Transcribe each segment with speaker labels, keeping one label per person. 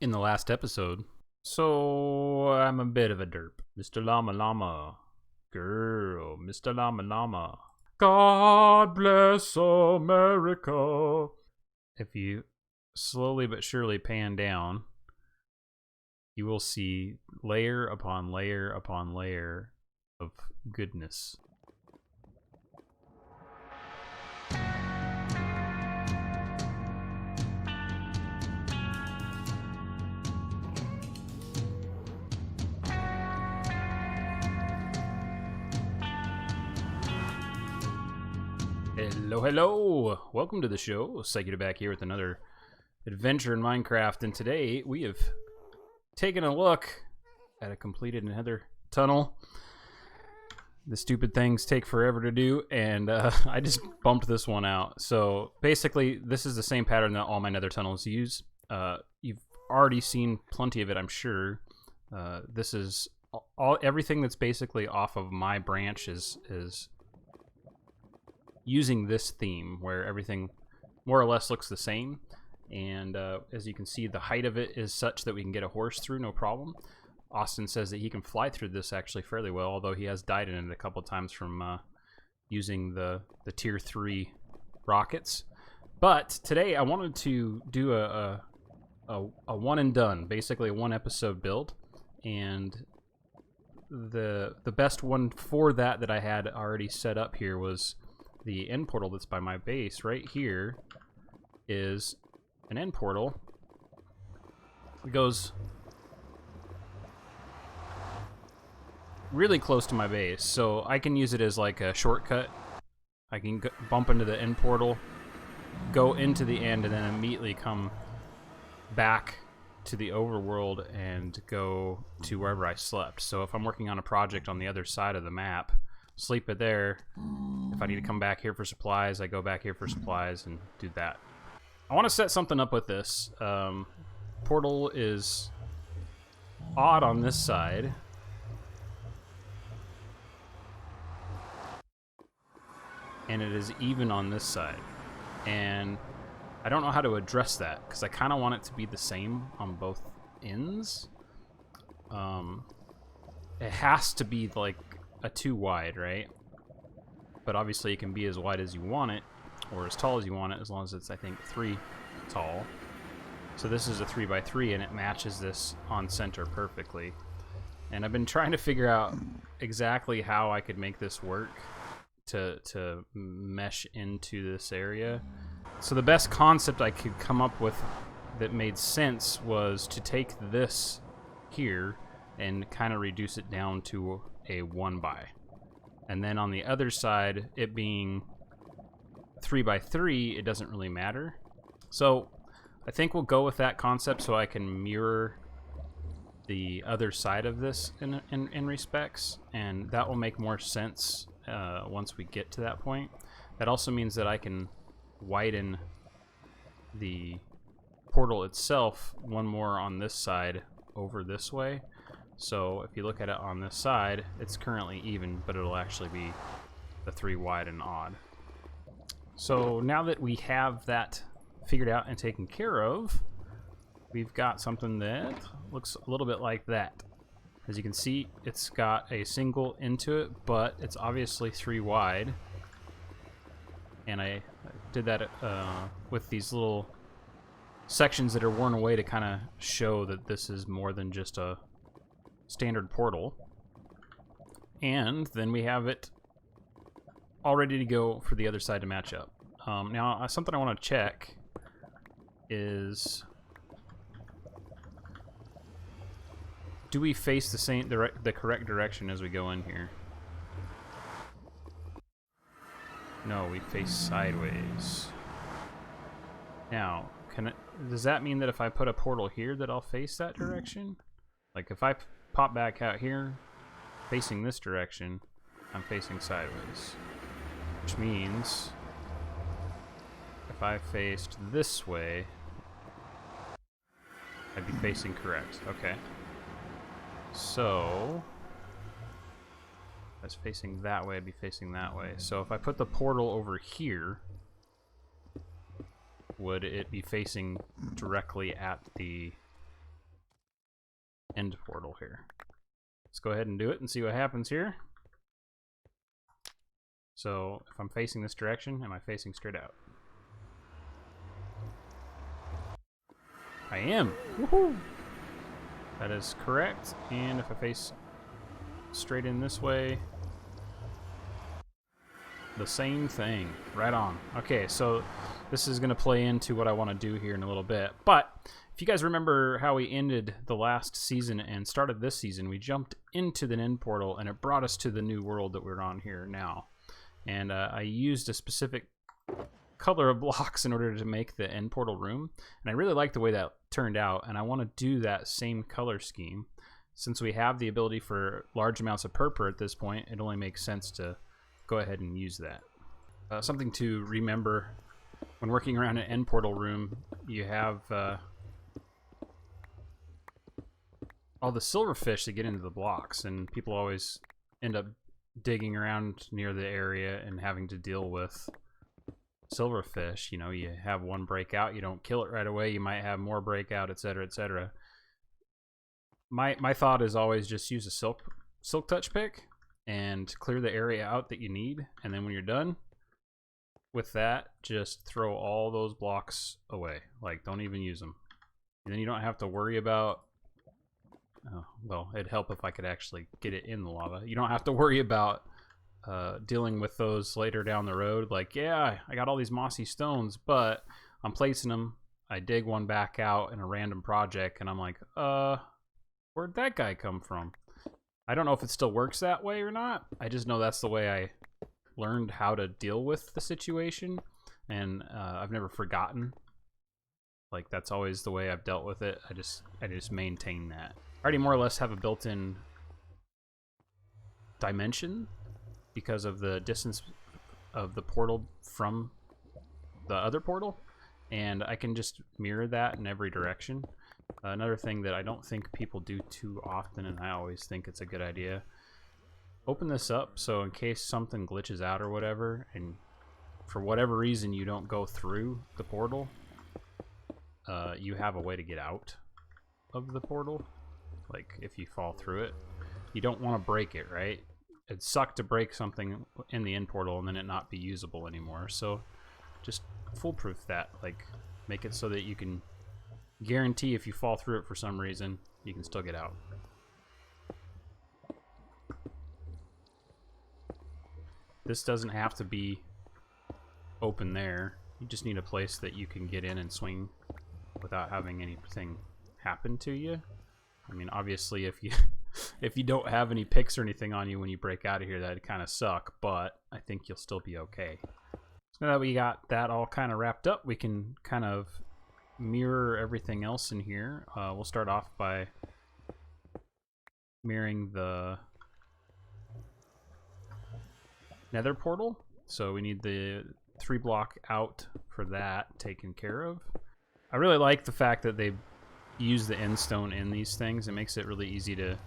Speaker 1: in the last episode. So I'm a bit of a derp. Mr. Llama Llama. Girl, Mr. Llama Llama. God bless America. If you slowly but surely pan down, you will see layer upon layer upon layer of goodness. Hello, hello! Welcome to the show. SykoYoda back here with another adventure in Minecraft, and today we have taken a look at a completed nether tunnel. The stupid things take forever to do, and I just bumped this one out. So basically, this is the same pattern that all my nether tunnels use. You've already seen plenty of it, I'm sure. This is everything that's basically off of my branch is using this theme where everything more or less looks the same, and as you can see, the height of it is such that we can get a horse through no problem. Austin says that he can fly through this actually fairly well, although he has died in it a couple times from using the tier 3 rockets. But today I wanted to do a one and done, basically a one episode build, and the best one for that I had already set up here was the end portal that's by my base. Right here is an end portal. It goes really close to my base, so I can use it as like a shortcut. I can bump into the end portal, go into the end, and then immediately come back to the overworld and go to wherever I slept. So if I'm working on a project on the other side of the map, sleep it there. If I need to come back here for supplies, I go back here for supplies and do that. I want to set something up with this. Portal is odd on this side. And it is even on this side. And I don't know how to address that, because I kind of want it to be the same on both ends. It has to be like a 2 wide, right? But obviously it can be as wide as you want it, or as tall as you want it, as long as it's, I think, 3 tall. So this is a 3x3, and it matches this on center perfectly. And I've been trying to figure out exactly how I could make this work to mesh into this area. So the best concept I could come up with that made sense was to take this here and kind of reduce it down to a 1x. And then on the other side, it being 3x3, it doesn't really matter. So I think we'll go with that concept so I can mirror the other side of this in respects, and that will make more sense once we get to that point. That also means that I can widen the portal itself one more on this side over this way. So if you look at it on this side, it's currently even, but it'll actually be the 3 wide and odd. So now that we have that figured out and taken care of, we've got something that looks a little bit like that. As you can see, it's got a single into it, but it's obviously 3 wide. And I did that with these little sections that are worn away to kind of show that this is more than just a standard portal. And then we have it all ready to go for the other side to match up. Now, something I want to check is, do we face the correct direction as we go in here? No, we face sideways. Now, does that mean that if I put a portal here that I'll face that direction? Like if I pop back out here, facing this direction, I'm facing sideways. Which means if I faced this way, I'd be facing correct. Okay. So if I was facing that way, I'd be facing that way. So if I put the portal over here, would it be facing directly at the end portal here. Let's go ahead and do it and see what happens here. So if I'm facing this direction, am I facing straight out? I am. Woohoo! That is correct. And if I face straight in this way, the same thing. Right on. Okay, so this is going to play into what I want to do here in a little bit. But if you guys remember how we ended the last season and started this season, we jumped into the end portal and it brought us to the new world that we're on here now. And I used a specific color of blocks in order to make the end portal room. And I really like the way that turned out, and I want to do that same color scheme. Since we have the ability for large amounts of purple at this point, it only makes sense to go ahead and use that. Something to remember when working around an end portal room, you have all the silverfish that get into the blocks, and people always end up digging around near the area and having to deal with silverfish. You know, you have one breakout, you don't kill it right away, you might have more breakout, etc., etc. My thought is always just use a silk touch pick and clear the area out that you need, and then when you're done with that, just throw all those blocks away. Like, don't even use them. And then you don't have to worry about, oh, well, it'd help if I could actually get it in the lava. You don't have to worry about dealing with those later down the road. Like, yeah, I got all these mossy stones, but I'm placing them. I dig one back out in a random project, and I'm like, where'd that guy come from? I don't know if it still works that way or not. I just know that's the way I learned how to deal with the situation, and I've never forgotten. Like, that's always the way I've dealt with it. I just maintain that. I already more or less have a built-in dimension because of the distance of the portal from the other portal, and I can just mirror that in every direction. Another thing that I don't think people do too often, and I always think it's a good idea, open this up so in case something glitches out or whatever, and for whatever reason you don't go through the portal, you have a way to get out of the portal. Like, if you fall through it, you don't want to break it, right? It'd suck to break something in the end portal and then it not be usable anymore. So just foolproof that. Like, make it so that you can guarantee if you fall through it for some reason, you can still get out. This doesn't have to be open there. You just need a place that you can get in and swing without having anything happen to you. I mean, obviously, if you don't have any picks or anything on you when you break out of here, that'd kind of suck, but I think you'll still be okay. So now that we got that all kind of wrapped up, we can kind of mirror everything else in here. We'll start off by mirroring the nether portal. So we need the 3 block out for that taken care of. I really like the fact that they use the end stone in these things. It makes it really easy to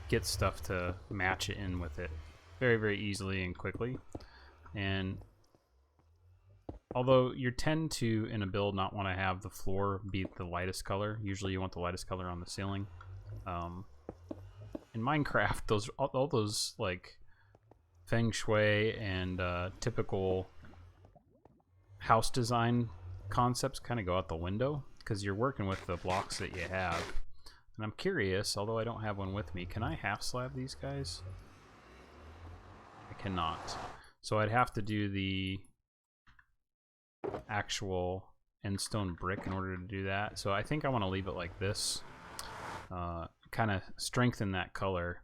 Speaker 1: get stuff to match it in with it very, very easily and quickly. And although you tend to, in a build, not want to have the floor be the lightest color. Usually you want the lightest color on the ceiling. In Minecraft, all those like feng shui and typical house design concepts kind of go out the window because you're working with the blocks that you have. And I'm curious, although I don't have one with me, can I half slab these guys? I cannot. So I'd have to do the actual end stone brick in order to do that. So I think I want to leave it like this, kind of strengthen that color.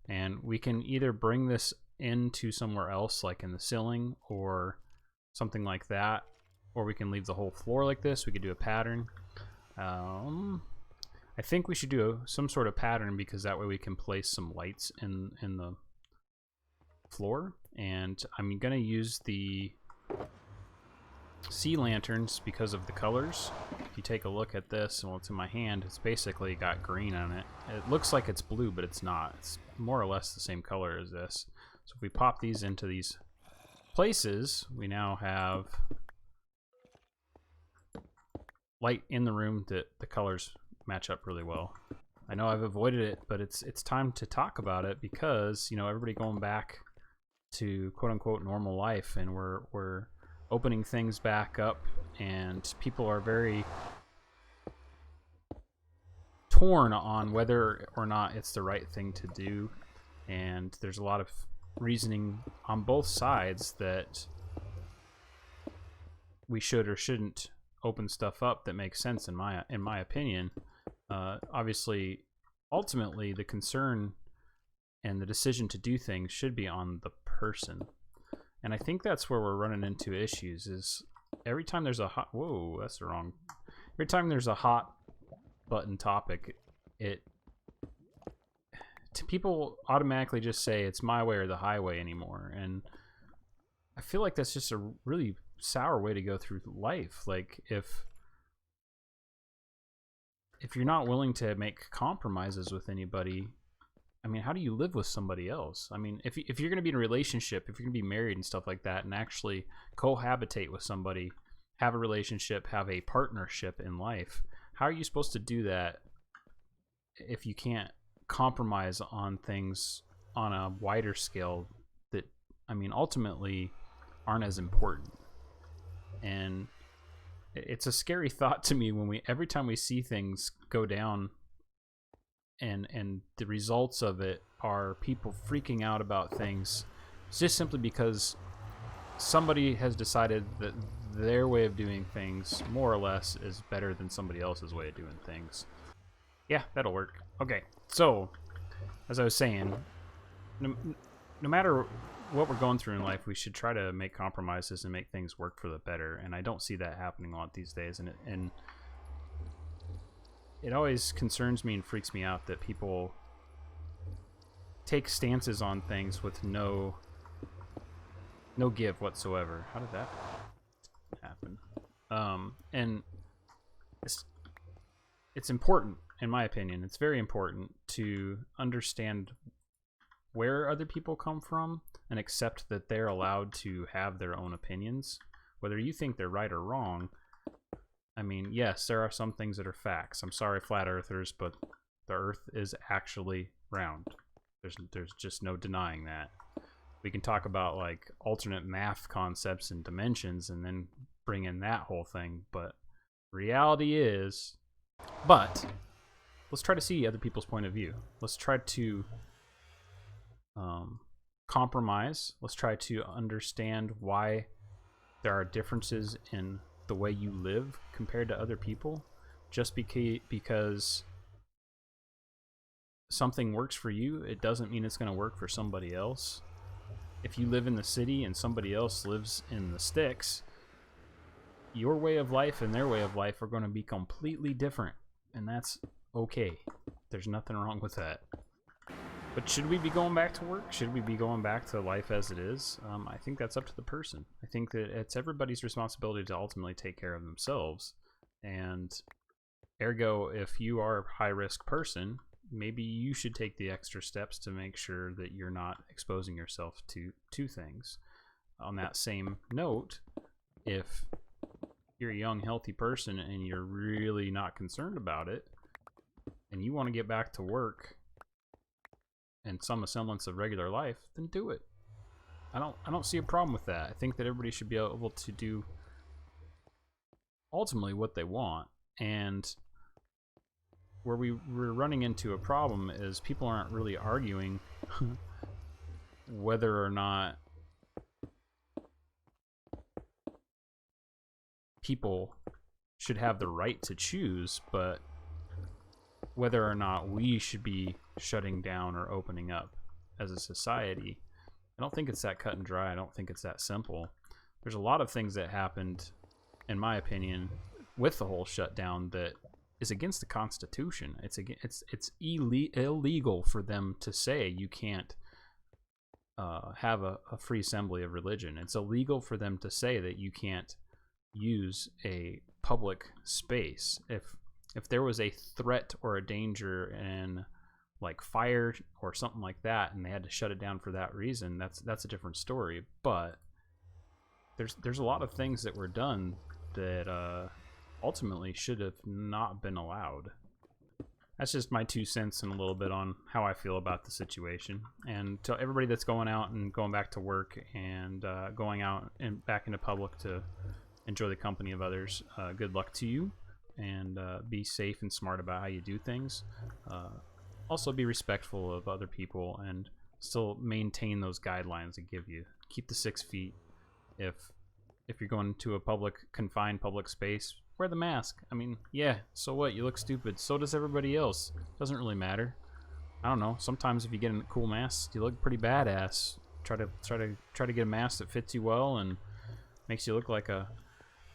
Speaker 1: And we can either bring this into somewhere else, like in the ceiling or something like that, or we can leave the whole floor like this. We could do a pattern. I think we should do some sort of pattern because that way we can place some lights in the floor. And I'm gonna use the sea lanterns because of the colors. If you take a look at this and what's in my hand, it's basically got green on it. It looks like it's blue, but it's not. It's more or less the same color as this. So if we pop these into these places, we now have light in the room that the colors match up really well. I know I've avoided it, but it's time to talk about it because, you know, everybody going back to quote unquote normal life, and we're opening things back up, and people are very torn on whether or not it's the right thing to do, and there's a lot of reasoning on both sides that we should or shouldn't open stuff up that makes sense in my opinion. Obviously, ultimately, the concern and the decision to do things should be on the person, and I think that's where we're running into issues. Is every time there's a hot every time there's a hot button topic, people automatically just say it's my way or the highway anymore, and I feel like that's just a really sour way to go through life. Like, if you're not willing to make compromises with anybody, I mean, how do you live with somebody else? I mean, if you're going to be in a relationship, if you're going to be married and stuff like that, and actually cohabitate with somebody, have a relationship, have a partnership in life, how are you supposed to do that if you can't compromise on things on a wider scale that, I mean, ultimately aren't as important? And it's a scary thought to me when every time we see things go down, and the results of it are people freaking out about things just simply because somebody has decided that their way of doing things more or less is better than somebody else's way of doing things. Yeah, that'll work. Okay, so as I was saying, no matter what we're going through in life, we should try to make compromises and make things work for the better, and I don't see that happening a lot these days, and it always concerns me and freaks me out that people take stances on things with no give whatsoever. How did that happen? And it's important, in my opinion. It's very important to understand where other people come from and accept that they're allowed to have their own opinions, whether you think they're right or wrong. I mean, yes, there are some things that are facts. I'm sorry, flat earthers, but the earth is actually round. There's just no denying that. We can talk about like alternate math concepts and dimensions and then bring in that whole thing, but reality is, but let's try to see other people's point of view. Let's try to compromise. Let's try to understand why there are differences in the way you live compared to other people. Just because something works for you, it doesn't mean it's going to work for somebody else. If you live in the city and somebody else lives in the sticks, your way of life and their way of life are going to be completely different, and that's okay. There's nothing wrong with that. But should we be going back to work? Should we be going back to life as it is? I think that's up to the person. I think that it's everybody's responsibility to ultimately take care of themselves. And ergo, if you are a high-risk person, maybe you should take the extra steps to make sure that you're not exposing yourself to things. On that same note, if you're a young, healthy person and you're really not concerned about it, and you want to get back to work and some semblance of regular life, then do it. I don't see a problem with that. I think that everybody should be able to do ultimately what they want. And where we're running into a problem is people aren't really arguing whether or not people should have the right to choose, but whether or not we should be shutting down or opening up as a society. I don't think it's that cut and dry. I don't think it's that simple. There's a lot of things that happened, in my opinion, with the whole shutdown that is against the Constitution. It's illegal for them to say you can't have a free assembly of religion. It's illegal for them to say that you can't use a public space. If there was a threat or a danger in like fire or something like that, and they had to shut it down for that reason, that's a different story. But there's a lot of things that were done that ultimately should have not been allowed. that's just my 2 cents and a little bit on how I feel about the situation. And to everybody that's going out and going back to work and going out and back into public to enjoy the company of others, good luck to you, and be safe and smart about how you do things. Also be respectful of other people and still maintain those guidelines they give you. Keep the 6 feet. If you're going to a confined public space, wear the mask. I mean, yeah, so what? You look stupid. So does everybody else. Doesn't really matter. I don't know. Sometimes if you get a cool mask, you look pretty badass. Try to get a mask that fits you well and makes you look like a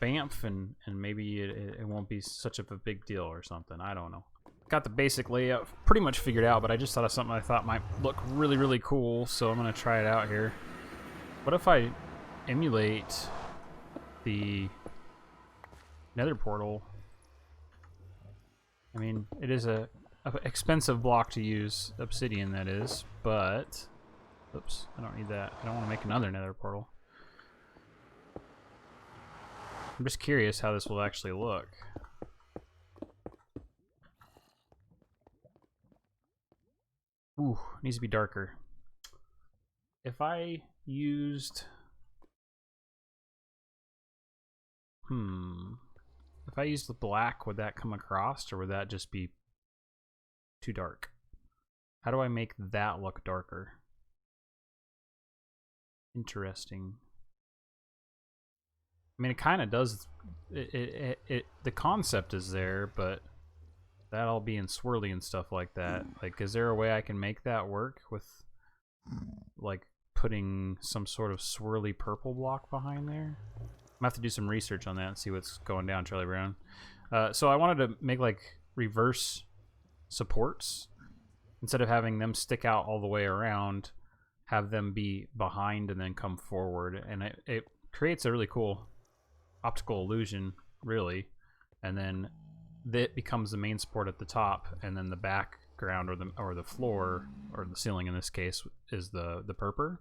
Speaker 1: Bamf, and maybe it won't be such a big deal or something. I don't know. Got the basic layout pretty much figured out, but I just thought of something I thought might look really, really cool, so I'm gonna try it out here. What if I emulate the Nether portal? I mean, it is a expensive block to use, obsidian that is, but oops, I don't need that. I don't want to make another Nether portal. I'm just curious how this will actually look. Ooh, needs to be darker. If I used if I used the black, would that come across, or would that just be too dark? How do I make that look darker? Interesting. I mean, it kind of does. The concept is there, but that all being swirly and stuff like that. Like, is there a way I can make that work with, like, putting some sort of swirly purple block behind there? I'm gonna have to do some research on that and see what's going down, Charlie Brown. So I wanted to make like reverse supports instead of having them stick out all the way around. Have them be behind and then come forward, and it creates a really cool optical illusion, really. And then that becomes the main support at the top, and then the background or the floor or the ceiling in this case is the purpur.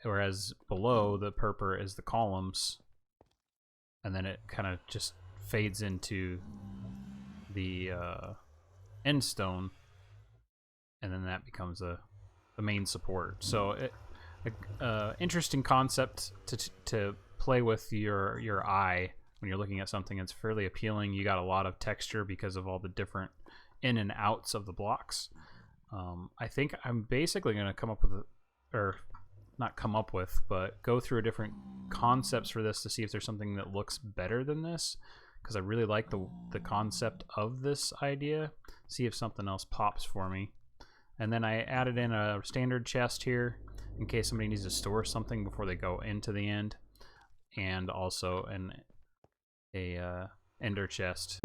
Speaker 1: Whereas below the purpur is the columns, and then it kind of just fades into the end stone, and then that becomes the main support. So interesting concept to play with your eye when you're looking at something. It's fairly appealing. You got a lot of texture because of all the different in and outs of the blocks. I think I'm basically going to come up with not come up with, but go through different concepts for this to see if there's something that looks better than this, because I really like the concept of this idea. See if something else pops for me. And then I added in a standard chest here in case somebody needs to store something before they go into the end, and also a ender chest.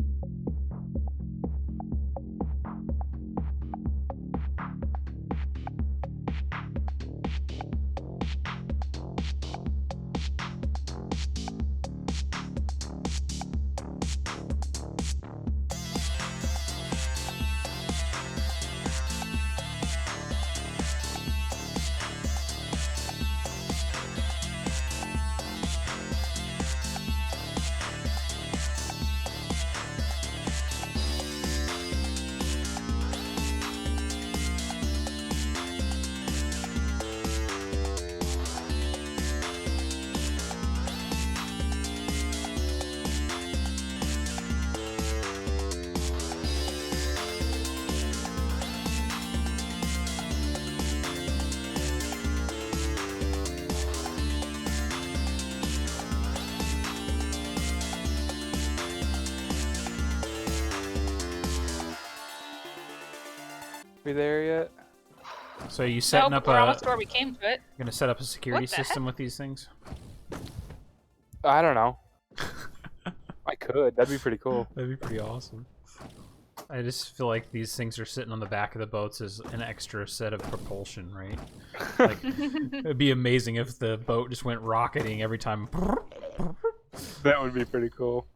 Speaker 2: We there yet?
Speaker 1: So are you setting up
Speaker 3: we're almost where we came to it.
Speaker 1: Gonna set up a security
Speaker 3: What the
Speaker 1: system with these things?
Speaker 2: I don't know. I could. That'd be pretty cool.
Speaker 1: That'd be pretty awesome. I just feel like these things are sitting on the back of the boats as an extra set of propulsion, right? Like, it'd be amazing if the boat just went rocketing every time.
Speaker 2: That would be pretty cool.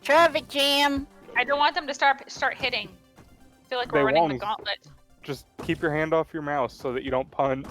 Speaker 3: Traffic jam.
Speaker 4: I don't want them to start hitting. I feel like we're
Speaker 2: They
Speaker 4: running the
Speaker 2: won't.
Speaker 4: gauntlet.
Speaker 2: Just keep your hand off your mouse so that you don't punch.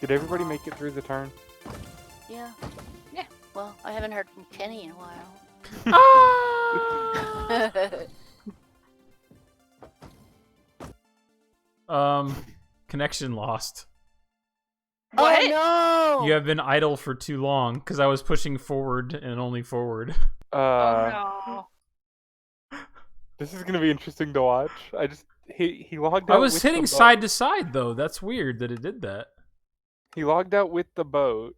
Speaker 2: Did everybody make it through the turn?
Speaker 3: Yeah.
Speaker 4: Yeah.
Speaker 3: Well, I haven't heard from Kenny in a while.
Speaker 1: Connection lost.
Speaker 4: What?
Speaker 3: Oh no!
Speaker 1: You have been idle for too long because I was pushing forward and only forward.
Speaker 4: Oh no.
Speaker 2: This is gonna be interesting to watch. He logged
Speaker 1: I
Speaker 2: out.
Speaker 1: was
Speaker 2: with
Speaker 1: hitting
Speaker 2: the boat.
Speaker 1: side to side though. That's weird that it did that.
Speaker 2: He logged out with the boat.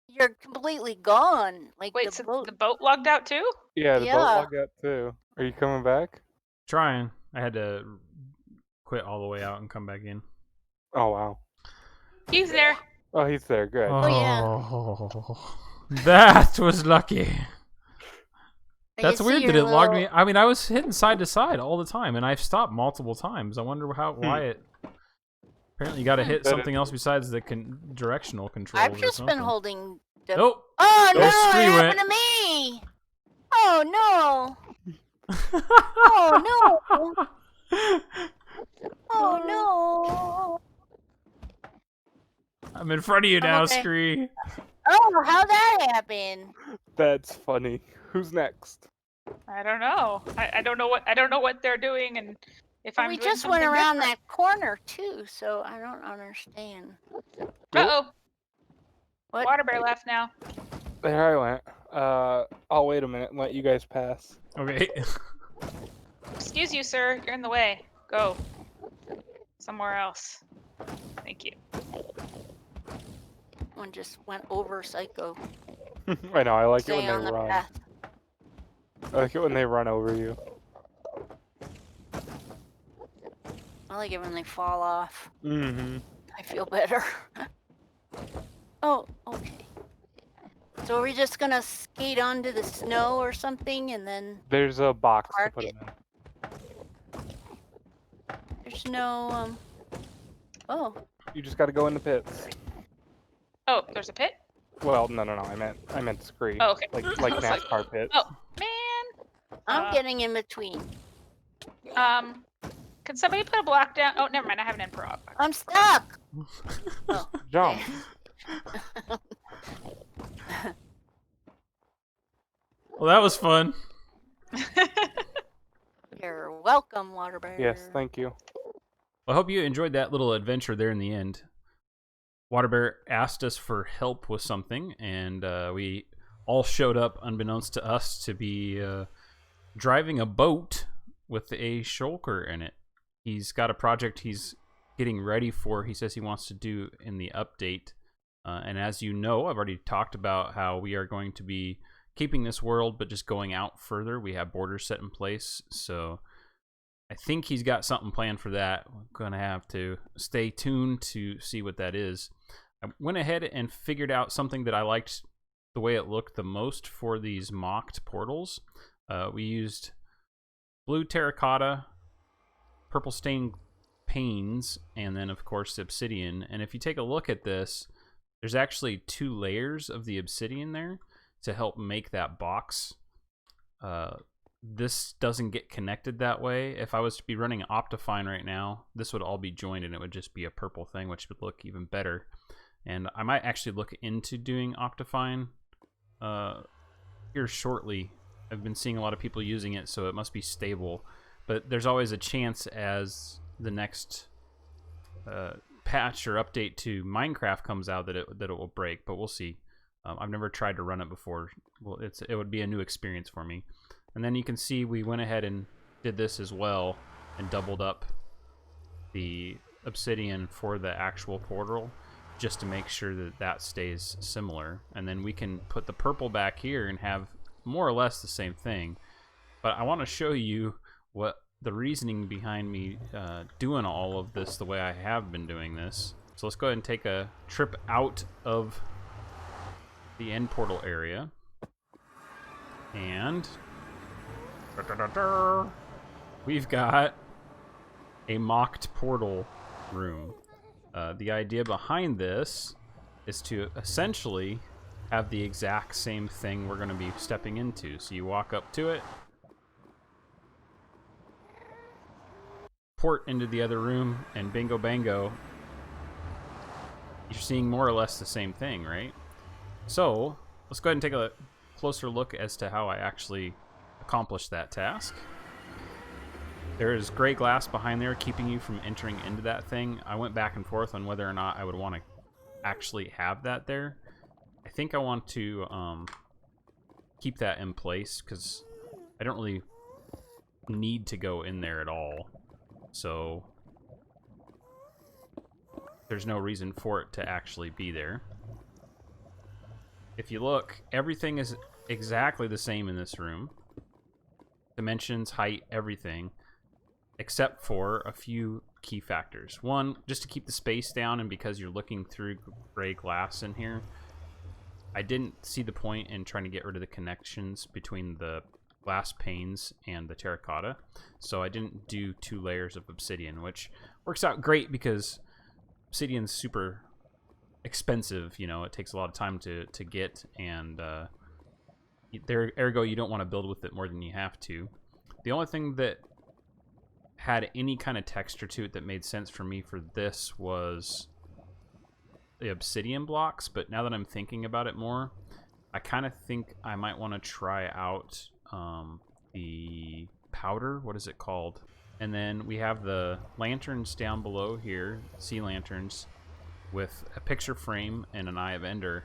Speaker 3: You're completely gone. Like
Speaker 4: Wait,
Speaker 3: the
Speaker 4: so
Speaker 3: boat.
Speaker 4: the boat logged out too?
Speaker 2: Yeah, the boat
Speaker 3: Yeah.
Speaker 2: logged out too. Are you coming back?
Speaker 1: Trying. I had to quit all the way out and come back in.
Speaker 2: Oh wow.
Speaker 4: He's there.
Speaker 2: Oh, he's there. Good.
Speaker 1: Oh, that was lucky.
Speaker 3: I
Speaker 1: That's
Speaker 3: can see
Speaker 1: weird that
Speaker 3: your
Speaker 1: it logged
Speaker 3: little-
Speaker 1: me. I mean, I was hitting side to side all the time, and I've stopped multiple times. I wonder why it. Apparently, you got to hit
Speaker 2: That
Speaker 1: something else besides the directional controls.
Speaker 3: I've just
Speaker 1: or
Speaker 3: been
Speaker 1: something.
Speaker 3: holding. The...
Speaker 1: Nope.
Speaker 3: Oh no!
Speaker 1: Those
Speaker 3: What
Speaker 1: three
Speaker 3: happened
Speaker 1: went.
Speaker 3: to me? Oh no! Oh no! Oh no!
Speaker 1: I'm in front of you now,
Speaker 3: okay.
Speaker 1: Scree.
Speaker 3: Oh, how'd that happen?
Speaker 2: That's funny. Who's next?
Speaker 4: I don't know. I don't know what they're doing, and if I'm
Speaker 3: We
Speaker 4: doing
Speaker 3: just went
Speaker 4: something
Speaker 3: around
Speaker 4: different.
Speaker 3: that corner too, so I don't understand.
Speaker 4: Uh-oh.
Speaker 3: What?
Speaker 4: Water bear left now.
Speaker 2: There I went. I'll wait a minute and let you guys pass.
Speaker 1: Okay.
Speaker 4: Excuse you, sir. You're in the way. Go. Somewhere else. Thank you.
Speaker 3: One just went over Psycho.
Speaker 2: I know. I like it
Speaker 3: Stay
Speaker 2: when
Speaker 3: on
Speaker 2: they
Speaker 3: the
Speaker 2: run.
Speaker 3: path.
Speaker 2: I like it when they run over you.
Speaker 3: I like it when they fall off.
Speaker 2: Mm-hmm.
Speaker 3: I feel better. Oh, okay. So are we just gonna skate onto the snow or something, and then
Speaker 2: There's a box to
Speaker 3: Park
Speaker 2: put
Speaker 3: it.
Speaker 2: them in.
Speaker 3: there's no Oh,
Speaker 2: You just got to go in the pits.
Speaker 4: Oh, there's a pit?
Speaker 2: Well, no. I meant screen.
Speaker 4: Oh, okay.
Speaker 2: Like
Speaker 4: I was like,
Speaker 2: NASCAR pits.
Speaker 4: Oh, man.
Speaker 3: I'm getting in between.
Speaker 4: Can somebody put a block down? Oh, never mind. I have an emperor.
Speaker 3: I'm stuck. Oh,
Speaker 2: Jump.
Speaker 1: Well, that was fun.
Speaker 3: you're welcome, water bear.
Speaker 2: Yes, thank you.
Speaker 1: I hope you enjoyed that little adventure there in the end. Waterbear asked us for help with something, and we all showed up, unbeknownst to us, to be driving a boat with a shulker in it. He's got a project he's getting ready for. He says he wants to do in the update. And as you know, I've already talked about how we are going to be keeping this world, but just going out further. We have borders set in place, so I think he's got something planned for that. We're going to have to stay tuned to see what that is. I went ahead and figured out something that I liked the way it looked the most for these mocked portals. We used blue terracotta, purple stained panes, and then, of course, obsidian. And if you take a look at this, there's actually 2 layers of the obsidian there to help make that box. This doesn't get connected that way. If I was to be running Optifine right now, this would all be joined and it would just be a purple thing, which would look even better. And I might actually look into doing Optifine here shortly. I've been seeing a lot of people using it, so it must be stable. But there's always a chance as the next patch or update to Minecraft comes out that it will break, but we'll see. I've never tried to run it before. Well, it would be a new experience for me. And then you can see we went ahead and did this as well and doubled up the obsidian for the actual portal just to make sure that that stays similar. And then we can put the purple back here and have more or less the same thing. But I want to show you what the reasoning behind me doing all of this the way I have been doing this. So let's go ahead and take a trip out of the end portal area. And we've got a mocked portal room. The idea behind this is to essentially have the exact same thing we're going to be stepping into. So you walk up to it, port into the other room, and bingo bango, you're seeing more or less the same thing, right? So let's go ahead and take a closer look as to how I actually accomplished that task. There is gray glass behind there keeping you from entering into that thing. I went back and forth on whether or not I would want to actually have that there. I think I want to keep that in place because I don't really need to go in there at all. So there's no reason for it to actually be there. If you look, everything is exactly the same in this room. Dimensions, height, everything. Except for a few key factors. One, just to keep the space down, and because you're looking through gray glass in here, I didn't see the point in trying to get rid of the connections between the glass panes and the terracotta, so I didn't do 2 layers of obsidian, which works out great because obsidian's super expensive. You know, it takes a lot of time to get, and ergo you don't want to build with it more than you have to. The only thing that had any kind of texture to it that made sense for me for this was the obsidian blocks, but now that I'm thinking about it more, I kind of think I might want to try out the powder. What is it called? And then we have the lanterns down below here, sea lanterns, with a picture frame and an Eye of Ender,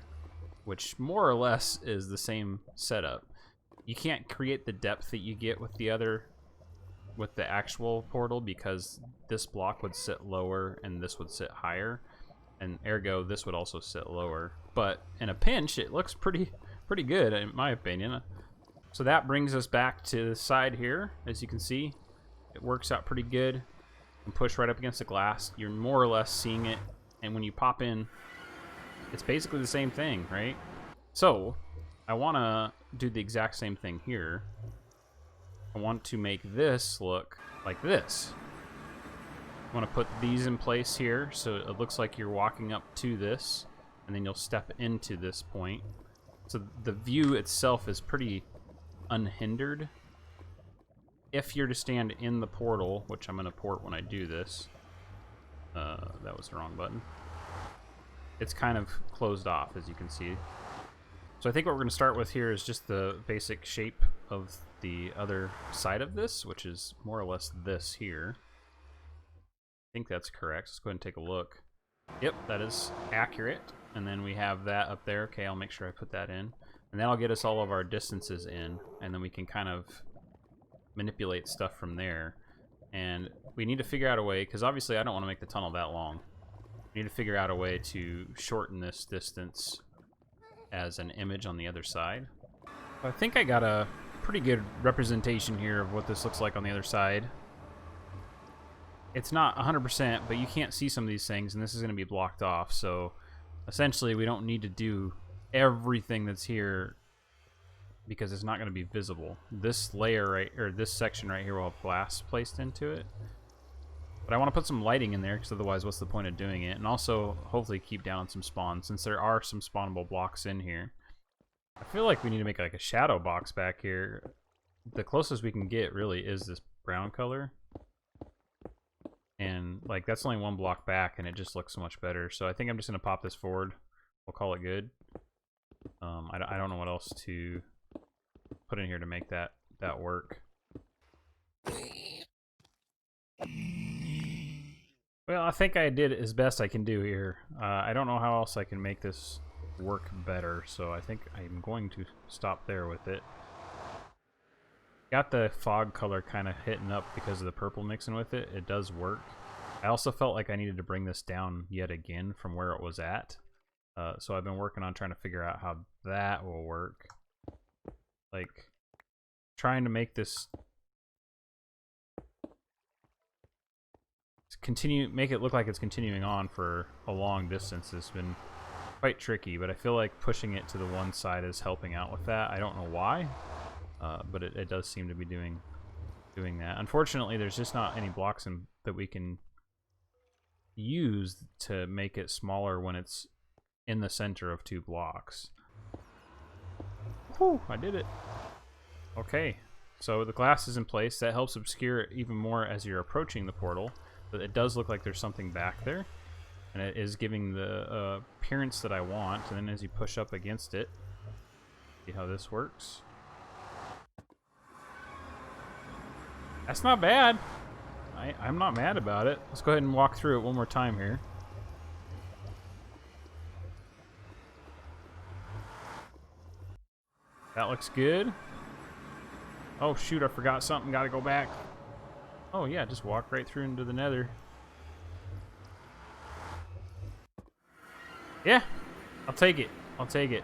Speaker 1: which more or less is the same setup. You can't create the depth that you get with the actual portal because this block would sit lower and this would sit higher, and ergo this would also sit lower. But in a pinch, it looks pretty good in my opinion. So that brings us back to the side here. As you can see, it works out pretty good. And push right up against the glass. You're more or less seeing it, and when you pop in, it's basically the same thing, right? So I want to do the exact same thing here. I want to make this look like this. I want to put these in place here so it looks like you're walking up to this, and then you'll step into this point. So the view itself is pretty unhindered. If you're to stand in the portal, which I'm going to port when I do this, that was the wrong button. It's kind of closed off, as you can see. So I think what we're going to start with here is just the basic shape of the other side of this, which is more or less this here. I think that's correct. Let's go ahead and take a look. Yep, that is accurate. And then we have that up there. Okay, I'll make sure I put that in. And that'll get us all of our distances in, and then we can kind of manipulate stuff from there. And we need to figure out a way, because obviously I don't want to make the tunnel that long. We need to figure out a way to shorten this distance as an image on the other side. I think I got a pretty good representation here of what this looks like on the other side. It's not 100%, but you can't see some of these things, and this is going to be blocked off. So essentially we don't need to do everything that's here because it's not going to be visible. This layer right, or this section right here will have glass placed into it. But I want to put some lighting in there because otherwise what's the point of doing it? And also hopefully keep down some spawns since there are some spawnable blocks in here. I feel like we need to make like a shadow box back here. The closest we can get really is this brown color. And like that's only one block back and it just looks so much better. So I think I'm just going to pop this forward. We'll call it good. I don't know what else to put in here to make that work. Well, I think I did as best I can do here. I don't know how else I can make this work better, so I think I'm going to stop there with it. Got the fog color kind of hitting up because of the purple mixing with it. It does work. I also felt like I needed to bring this down yet again from where it was at. So I've been working on trying to figure out how that will work. Like, trying to make this make it look like it's continuing on for a long distance has been quite tricky, but I feel like pushing it to the one side is helping out with that. I don't know why, but it does seem to be doing that. Unfortunately, there's just not any blocks that we can use to make it smaller when it's in the center of 2 blocks. Whew, I did it. Okay, so the glass is in place. That helps obscure it even more as you're approaching the portal. But it does look like there's something back there, and it is giving the appearance that I want. And then as you push up against it, see how this works. That's not bad. I'm not mad about it. Let's go ahead and walk through it one more time here. That looks good. Oh shoot, I forgot something. Gotta go back. Oh yeah, just walk right through into the nether. Yeah, I'll take it. I'll take it.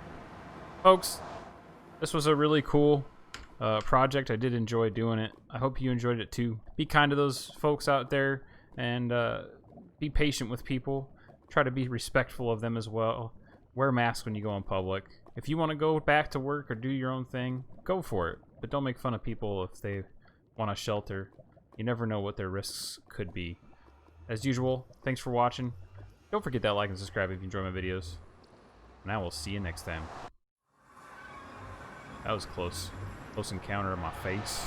Speaker 1: Folks, this was a really cool project. I did enjoy doing it. I hope you enjoyed it too. Be kind to those folks out there, and be patient with people. Try to be respectful of them as well. Wear masks when you go in public. If you want to go back to work or do your own thing, go for it. But don't make fun of people if they want a shelter. You never know what their risks could be. As usual, thanks for watching. Don't forget that like and subscribe if you enjoy my videos. And I will see you next time. That was close. Close encounter of my face.